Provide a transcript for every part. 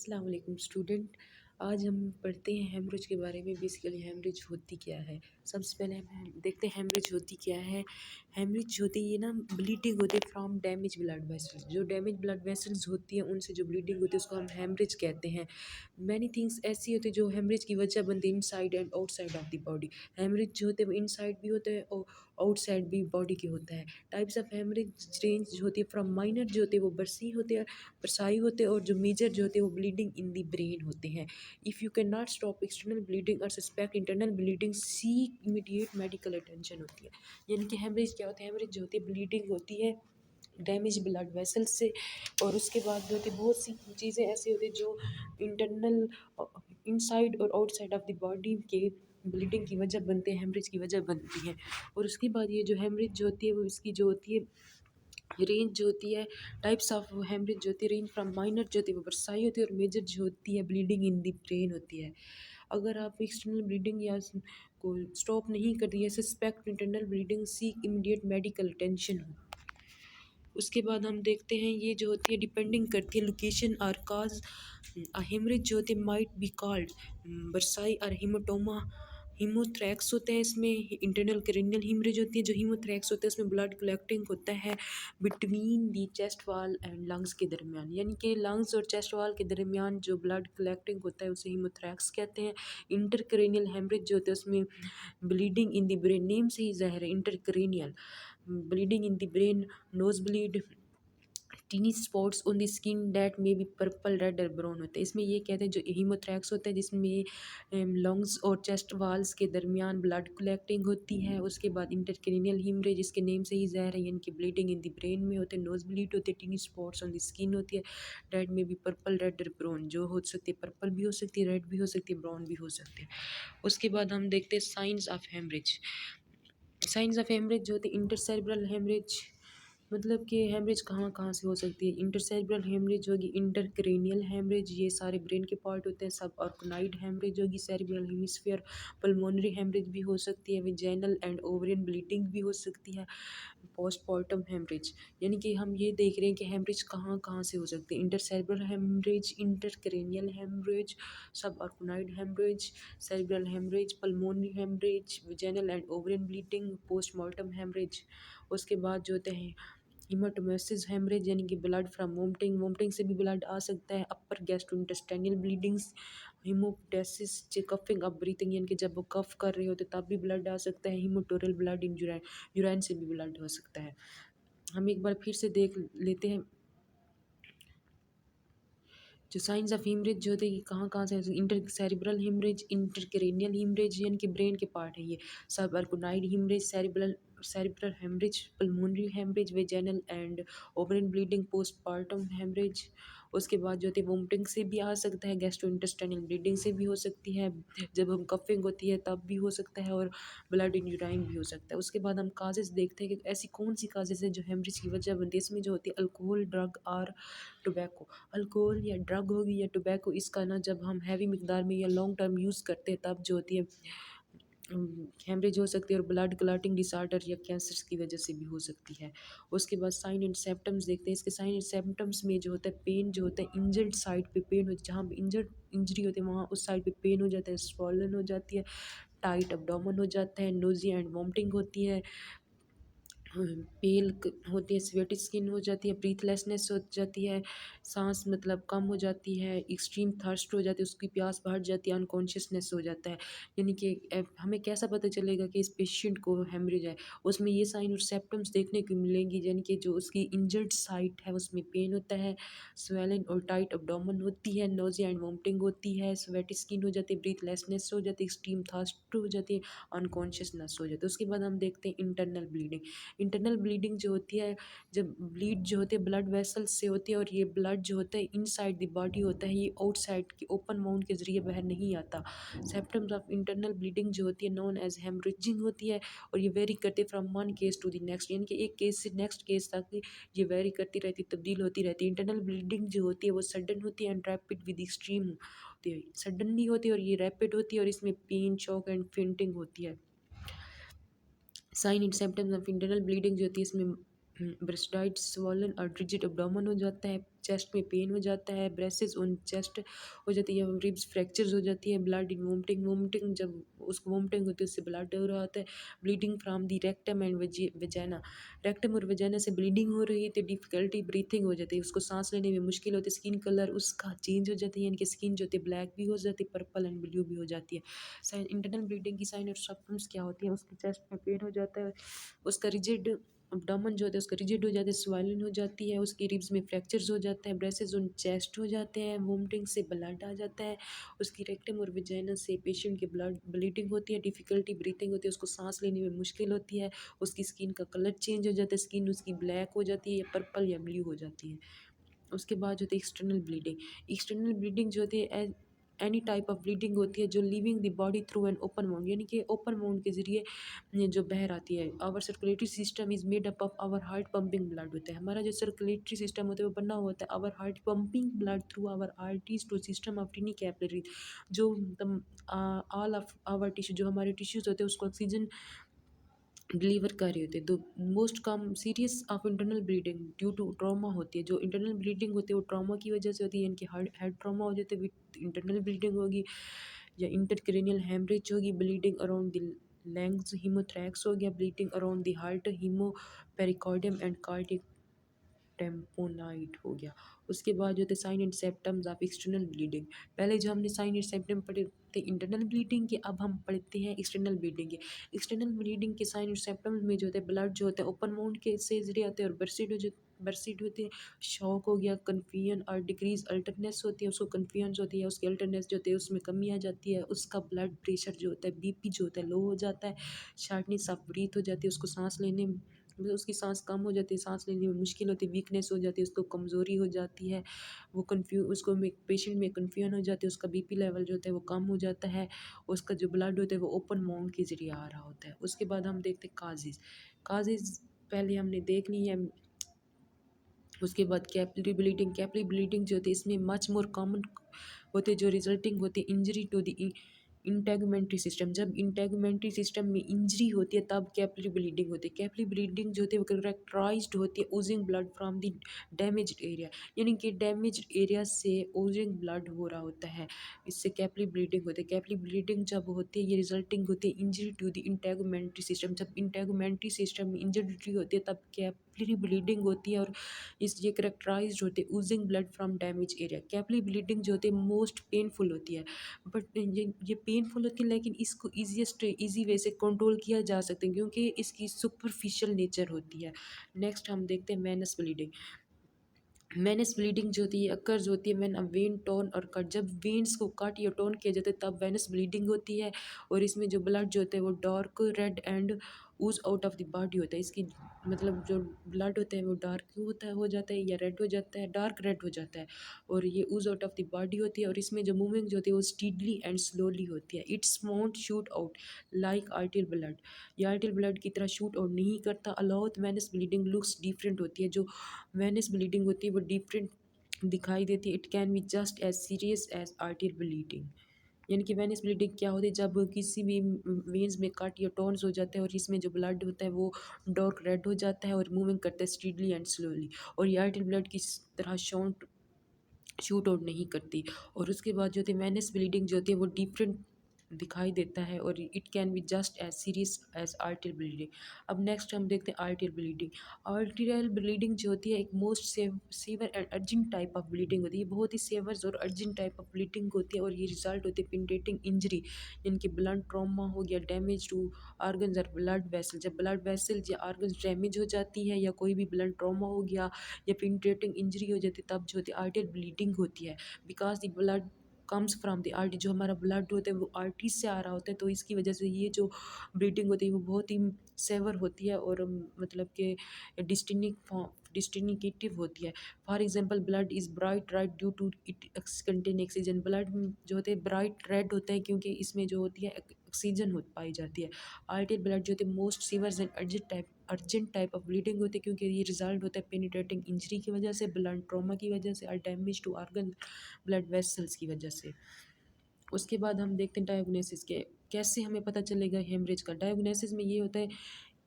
अस्सलाम वालेकुम स्टूडेंट। आज हम पढ़ते हैं हेमरेज के बारे में। बेसिकली हेमरेज होती क्या है। सबसे पहले हम देखते हैं हेमरेज होती क्या है। हेमरेज होती है ये ना ब्लीडिंग होती है फ्रॉम डैमेज ब्लड वेसल्स। जो डैमेज ब्लड वेसल्स होती है उनसे जो ब्लीडिंग होती है उसको हम हेमरेज कहते हैं। मैनी थिंग्स ऐसी होती है जो हेमरेज की वजह बनती है inside and outside of the body. Haemorrhage जो होते हैं वो इनसाइड भी होते हैं और आउटसाइड भी बॉडी के होता है। टाइप्स ऑफ हेमरेज रेंज जो होती है फ्रॉम माइनर जो होते हैं वो बरसी होते हैं, परसाई होते हैं, और जो मेजर जो होते हैं वो ब्लीडिंग इन द ब्रेन होते हैं। If you can not stop external bleeding और suspect internal bleeding, seek immediate medical attention होती है। यानी कि हेमरेज क्या होता है। हेमरेज जो होती है ब्लीडिंग होती है डैमेज ब्लड वेसल्स से। और उसके बाद जो होती है बहुत सी चीज़ें ऐसी होती है जो इंटरनल इनसाइड और आउटसाइड ऑफ द बॉडी के ब्लीडिंग की वजह बनते हैं, हेमरेज की वजह बनती है। और उसके बाद ये जो हेमरेज जो होती है वो इसकी जो होती है रेंज जो होती है, टाइप्स ऑफ हेमरेज जो होती है, रेंज फ्रॉम माइनर जो होती है वो बरसाई होती है, और मेजर जो होती है ब्लीडिंग इन द ब्रेन होती है। अगर आप एक्सटर्नल ब्लीडिंग या को स्टॉप नहीं कर रही है, suspect internal bleeding, seek immediate medical attention हो। उसके बाद हम देखते हैं ये जो होती है डिपेंडिंग करती है लोकेशन और काज। हेमरेज जो होती है माइट बी कॉल्ड बरसाई और हीमोटोमा। हीमोथ्रैक्स होते हैं इसमें। इंटरनल क्रेनियल हीमरेज होती है। जो हीमोथ्रैक्स होते हैं इसमें ब्लड कलेक्टिंग होता है बिटवीन दी चेस्ट वाल एंड लंग्स के दरमियान। यानी कि लंग्स और चेस्ट वाल के दरमियान जो ब्लड कलेक्टिंग होता है उसे हीमोथ्रैक्स कहते हैं। इंटरक्रेनियल हेमरेज जो होता है उसमें bleeding in the brain, name से ही ज़ाहिर है intracranial. Bleeding in the brain, nose bleed, tiny spots on the skin डेट में भी पर्पल रेड और ब्राउन होते हैं। इसमें ये कहते हैं जो हीमोथ्रैक्स होता है जिसमें लंग्स और चेस्ट वाल्स के दरमियान ब्लड कलेक्टिंग होती है। उसके बाद इंटरक्रेनियल हीमरेज, इसके नेम से ही ज़ाहिर है, यानी कि ब्लीडिंग इन द ब्रेन में होते हैं। नोज ब्लीड होते हैं, tiny spots on the skin होती है, डेट में भी पर्पल रेड और ब्राउन जो हो सकती है, पर्पल भी हो सकती है, रेड भी हो सकती है, ब्राउन भी हो सकती है। उसके बाद हम देखते हैं science of haemorrhage. Science of haemorrhage जो होती है इंटरसेरेब्रल हेमरेज, मतलब कि हेमरेज कहाँ कहाँ से हो सकती है। इंटरसेरेब्रल हेमरेज होगी, इंटरक्रेनियल हेमरेज ये सारे ब्रेन के पार्ट होते हैं। सब ऑर्गेनाइड हेमरेज होगी, सेरेब्रल हेमिस्फीयर। पल्मोनरी हेमरेज भी हो सकती है, विजाइनल एंड ओवरियन ब्लीडिंग भी हो सकती है। पोस्टमार्टम हेमरेज, यानी कि हम ये देख रहे हैं कि हेमरेज कहाँ कहाँ से हो सकती है। इंटरसेरेब्रल haemorrhage, intracranial haemorrhage, subarachnoid haemorrhage, cerebral haemorrhage, pulmonary haemorrhage, vaginal and ovarian bleeding, postmortem haemorrhage. उसके बाद जो होते हैं हीमाटोमेसिस हेमरेज, यानी कि ब्लड फ्रॉम वोमिटिंग, वोमिटिंग से भी ब्लड आ सकता है। Upper gastrointestinal bleedings, haemoptysis, coughing up breathing, यानी कि जब वो कफ कर रहे होते तब भी ब्लड आ सकता है। हीमोटोरल ब्लड इन यूराइन, यूराइन से भी ब्लड हो सकता है। हम एक बार फिर से देख लेते हैं जो साइंस ऑफ हिमरेज जो होते हैं कि कहाँ कहाँ से। Inter cerebral haemorrhage, intracranial haemorrhage यानी कि ब्रेन के पार्ट है ये। Subarachnoid haemorrhage, cerebral haemorrhage, pulmonary haemorrhage, vaginal and ovarian bleeding, postpartum haemorrhage. उसके बाद जो होती है वोमिटिंग से भी आ सकता है, गैस्ट्रोइंटेस्टाइनल ब्लीडिंग से भी हो सकती है, जब हम कफिंग होती है तब भी हो सकता है, और ब्लड इन यूराइन भी हो सकता है। उसके बाद हम काजेज देखते हैं कि ऐसी कौन सी काजेज है जो हेमरेज की वजह बनती है। इसमें जो होती है अल्कोहल, ड्रग और टोबैको। अल्कोहल या ड्रग होगी या टोबैको, इसका ना जब हम हैवी मिकदार में या लॉन्ग टर्म यूज़ करते हैं तब जो होती है हेमरेज हो सकती है, और ब्लड क्लॉटिंग डिसऑर्डर या कैंसर की वजह से भी हो सकती है। उसके बाद साइन एंड सिम्टम्स देखते हैं। इसके साइन एंड सिम्टम्स में जो होता है पेन, जो होता है इंजर्ड साइड पे पेन हो, जहाँ इंजर्ड इंजरी होती है वहाँ उस साइड पे पेन हो जाता है, स्वॉलन हो जाती है, टाइट अब्डोमेन हो जाता है, नोजिया एंड वॉमिटिंग होती है, पेल होती है, स्वेटी स्किन हो जाती है, ब्रीथलेसनेस हो जाती है, सांस मतलब कम हो जाती है, एक्सट्रीम थर्स्ट हो जाती है, उसकी प्यास बढ़ जाती है, अनकॉन्शियसनेस हो जाता है। यानी कि हमें कैसा पता चलेगा कि इस पेशेंट को हेमरेज है। उसमें ये साइन और सिम्टम्स देखने को मिलेंगी, यानी कि जो उसकी इंजर्ड साइट है उसमें पेन होता है, स्वेलिंग और टाइट अब्डोमेन होती है, नोजिया एंड वॉमिटिंग होती है, स्वेटी स्किन हो जाती है, ब्रीथलेसनेस हो जाती है, एक्सट्रीम थर्स्ट हो जाती है, अनकॉन्शियसनेस हो जाती है। उसके बाद हम देखते हैं इंटरनल ब्लीडिंग। इंटरनल ब्लीडिंग जो होती है, जब ब्लीड जो होती है ब्लड वेसल्स से होती है, और ये ब्लड जो होता है इनसाइड द बॉडी होता है, ये आउटसाइड की ओपन माउंट के ज़रिए बाहर नहीं आता। सिम्टम्स ऑफ इंटरनल ब्लीडिंग जो होती है नोन एज हेमरेजिंग होती है, और ये वेरी करती है from one case to the next, यानी कि एक केस से नेक्स्ट केस तक ये वेरी करती रहती है, तब्दील होती रहती है। इंटरनल ब्लीडिंग जो होती है वो सडन होती है एंड रैपिड विद एक्सट्रीम होती है, सडनली होती है और ये रैपिड होती है, और इसमें पेन, शॉक एंड फेंटिंग होती है। Sign and symptoms of internal bleeding जो होती है इसमें ब्रेस्टाइट स्वॉलन और रिजिड एब्डोमेन हो जाता है, चेस्ट में पेन हो जाता है, ब्रेसेस ऑन चेस्ट हो जाती है, रिब्स फ्रैक्चर्स हो जाती है, ब्लड इन वोमिटिंग, वोमिटिंग जब उसको वोमिटिंग होती है उससे ब्लड हो रहा होता है, bleeding from the rectum and वेजाना, rectum और वेजाना से ब्लीडिंग हो रही थी, डिफिकल्टी ब्रीथिंग हो जाती है, उसको सांस लेने में मुश्किल होती है, स्किन कलर उसका चेंज हो जाती है, यानी कि स्किन जो होती है ब्लैक भी हो जाती है, पर्पल एंड ब्लू भी हो जाती है। साइन इंटरनल ब्लीडिंग की साइन और सिम्टम्स क्या होती है, उसके चेस्ट में पेन हो जाता है, उसका रिजिड अब्डोमेन जो होता है उसका रिजिड हो जाता है, स्वाइलन हो जाती है, उसकी रिब्स में फ्रैक्चर्स हो जाते हैं, ब्रेसेस ऑन चेस्ट हो जाते हैं, वोमिटिंग से ब्लड आ जाता है, उसकी रेक्टम और वेजाइना से पेशेंट की ब्लड ब्लीडिंग होती है, डिफिकल्टी ब्रीथिंग होती है, उसको सांस लेने में मुश्किल होती है, उसकी स्किन का कलर चेंज हो जाता है, स्किन उसकी ब्लैक हो जाती है या पर्पल या ब्लू हो जाती है। उसके बाद जो होती है एक्सटर्नल ब्लीडिंग, एक्सटर्नल ब्लीडिंग जो होती है एनी टाइप ऑफ ब्लीडिंग होती है जो living the body through an open mount, यानी कि ओपन माउंट के जरिए ये जो बहर आती है। Our circulatory system is made up of our heart pumping blood होता है, हमारा जो सर्कुलेटरी सिस्टम होता है वो बना हुआ होता है our heart pumping blood through our arteries to system of tiny capillary, जो ऑल ऑफ आवर टिश्यू जो हमारे टिश्यूज होते हैं उसको ऑक्सीजन डिलीवर कर रहे होते हैं। तो most come serious of internal bleeding due to trauma होती है, जो इंटरनल ब्लीडिंग होती है वो ट्रॉमा की वजह से होती है, इनकी हेड ट्रॉमा हो जाते हैं विथ इंटरनल ब्लीडिंग होगी, या इंटरक्रेनियल हेमरेज होगी, bleeding around the lungs, haemothorax हो गया, bleeding around the heart, haemopericardium and cardiac tamponade हो गया। उसके बाद जो थे sign and symptoms of external bleeding, पहले जो हमने साइन एंड सिम्टम पढ़े थे इंटरनल ब्लीडिंग के, अब हम पढ़ते हैं एक्सटर्नल ब्लीडिंग के। एक्सटर्नल ब्लीडिंग के साइन और सिम्टम्स में जो होते हैं ब्लड जो होता है ओपन माउंट के से जरिए आते हैं और बर्सिड होती है, शॉक हो गया, कन्फ्यूजन और डिक्रीज अल्टरनेस होती है, उसको कन्फ्यूजन होती है, उसकी अल्टरनेस जो होती है उसमें कमी आ जाती है, उसका ब्लड प्रेशर जो होता है बीपी जो होता है लो हो जाता है, शार्टनेस ऑफ ब्रीथ हो जाती है, उसको सांस लेने मतलब उसकी सांस कम हो जाती है, सांस लेने में मुश्किल होती है, वीकनेस हो जाती है, उसको कमज़ोरी हो जाती है, वो उसको में पेशेंट में कन्फ्यूजन हो जाती है, उसका बीपी लेवल जो होता है वो कम हो जाता है, उसका जो ब्लड होता है वो ओपन माउंट के ज़रिए आ रहा होता है। उसके बाद हम देखते हैं काजेज़, काजेज़ पहले हमने देख ली है। उसके बाद कैपिलरी ब्लीडिंग जो होती है इसमें मच मोर कॉमन होते जो रिजल्टिंग होती है injury to the integumentary system, जब इंटेगुमेंट्री सिस्टम में इंजरी होती है तब कैपिलरी ब्लीडिंग होती है। कैपिलरी ब्लीडिंग जो होती है वो करेक्टराइज्ड होती है Ojing blood from the damaged area, यानी कि डैमेज्ड एरिया से ओजिंग ब्लड हो रहा होता है, इससे कैपिलरी ब्लीडिंग होती है। कैपिलरी ब्लीडिंग जब होती है ये रिजल्टिंग होती है injury to the integumentary system, जब इंटेगुमेंट्री सिस्टम में इंजरी होती है तब कैपिलरी ब्लीडिंग होती है, और इस ये करेक्टराइज्ड होते हैं Ojing blood from damage area. Capillary bleeding जो होती है मोस्ट पेनफुल होती है, बट ये पेनफुल होती है लेकिन इसको ईजीएस्ट ईजी वे से कंट्रोल किया जा सकता है क्योंकि इसकी सुपरफिशियल नेचर होती है। नेक्स्ट हम देखते हैं वेनस ब्लीडिंग। वेनस ब्लीडिंग जो होती है अकर्ज होती है व्हेन अ वेन टोन और कट, जब वेन्स को कट या टोन किया जाता है तब वेनस ब्लीडिंग होती है, और इसमें जो ब्लड जो होता है वो dark red and Uz out of the body होता है, इसकी मतलब जो ब्लड होता है वो डार्क होता है हो जाता है या रेड हो जाता है, डार्क रेड हो जाता है, और ये ऊज आउट ऑफ द बॉडी होती है, और इसमें जो मूवमेंट जो होती है वो स्टीडली एंड स्लोली होती है। It's want shoot out like आर्टियल blood, ये आर्टियल ब्लड की तरह शूट आउट नहीं करता। अलाउथ वेनस ब्लीडिंग लुक्स डिफरेंट होती है, जो वेनस ब्लीडिंग होती है वो डिफरेंट दिखाई देती है। It can be just as serious as arterial bleeding, यानी कि वेनस ब्लीडिंग क्या होती है जब किसी भी वेन्स में कट या टॉन्स हो जाते हैं और इसमें जो ब्लड होता है वो डार्क रेड हो जाता है और मूविंग करता है स्पीडली एंड स्लोली, और ये आर्टियल ब्लड की तरह शूट आउट नहीं करती। और उसके बाद जो होती है वेनस ब्लीडिंग जो होती है वो डिफरेंट दिखाई देता है, और it can be just as serious as arterial bleeding. अब नेक्स्ट हम देखते हैं आर्टियल ब्लीडिंग। आर्टियल ब्लीडिंग जो होती है एक most sewer and urgent type of bleeding होती है, ये बहुत ही सेवर्स और अर्जेंट टाइप ऑफ ब्लीडिंग होती है, और ये रिजल्ट होती है पेनिट्रेटिंग इंजरी, इनकी ब्लड ट्रॉमा हो गया, डैमेज टू आर्गन्स और ब्लड वेसल, जब ब्लड वेसल या आर्गन्स डैमेज हो जाती है या कोई भी ब्लड ट्रॉमा हो गया या पेनिट्रेटिंग इंजरी हो जाती है तब जो होती है आर्टियल ब्लीडिंग होती है। Because the blood comes from the artery, जो हमारा ब्लड होता है वो आर्टरी से आ रहा होता है, तो इसकी वजह से ये जो ब्लीडिंग होती है वो बहुत ही सेवर होती है और मतलब कि डिस्टिनिकेटिव होती है। For example blood is bright red due to it contain oxygen, blood जो होते हैं ब्राइट रेड होते हैं क्योंकि इसमें जो होती है ऑक्सीजन हो पाई जाती है। आर्टियल ब्लड जो होती है most sewers and urgent type of bleeding होती है क्योंकि ये रिजल्ट होता है पेनिट्रेटिंग इंजरी की वजह से, ब्लड ट्रॉमा की वजह से और damage to organ blood vessels की वजह से। उसके बाद हम देखते हैं डायग्नोसिस के, कैसे हमें पता चलेगा हेमरेज का। डायग्नोसिस में ये होता है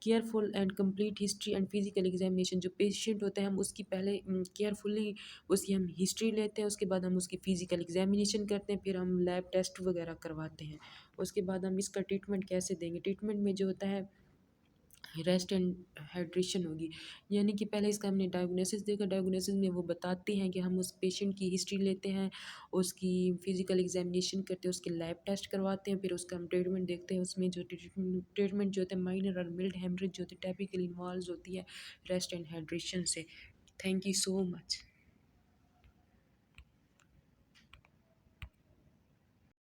careful and complete history and physical examination. जो पेशेंट होता है हम उसकी पहले केयरफुली उसकी हम हिस्ट्री लेते हैं, उसके बाद हम उसकी फिजिकल एग्जामिनेशन करते हैं, फिर हम लैब टेस्ट वगैरह करवाते हैं। उसके बाद हम इसका ट्रीटमेंट कैसे देंगे, ट्रीटमेंट में जो होता है रेस्ट एंड हाइड्रेशन होगी। यानी कि पहले इसका हमने डायग्नोसिस देखा, डायग्नोसिस में वो बताते हैं कि हम उस पेशेंट की हिस्ट्री लेते हैं, उसकी फिजिकल एग्जामिनेशन करते हैं, उसके लैब टेस्ट करवाते हैं, फिर उसका हम ट्रीटमेंट देखते हैं। उसमें जो ट्रीटमेंट जो होता है माइनर और मिल्ड हेमरेज जो होती है टाइपिकली इन्वॉल्व होती है रेस्ट एंड हाइड्रेशन से। Thank you so much.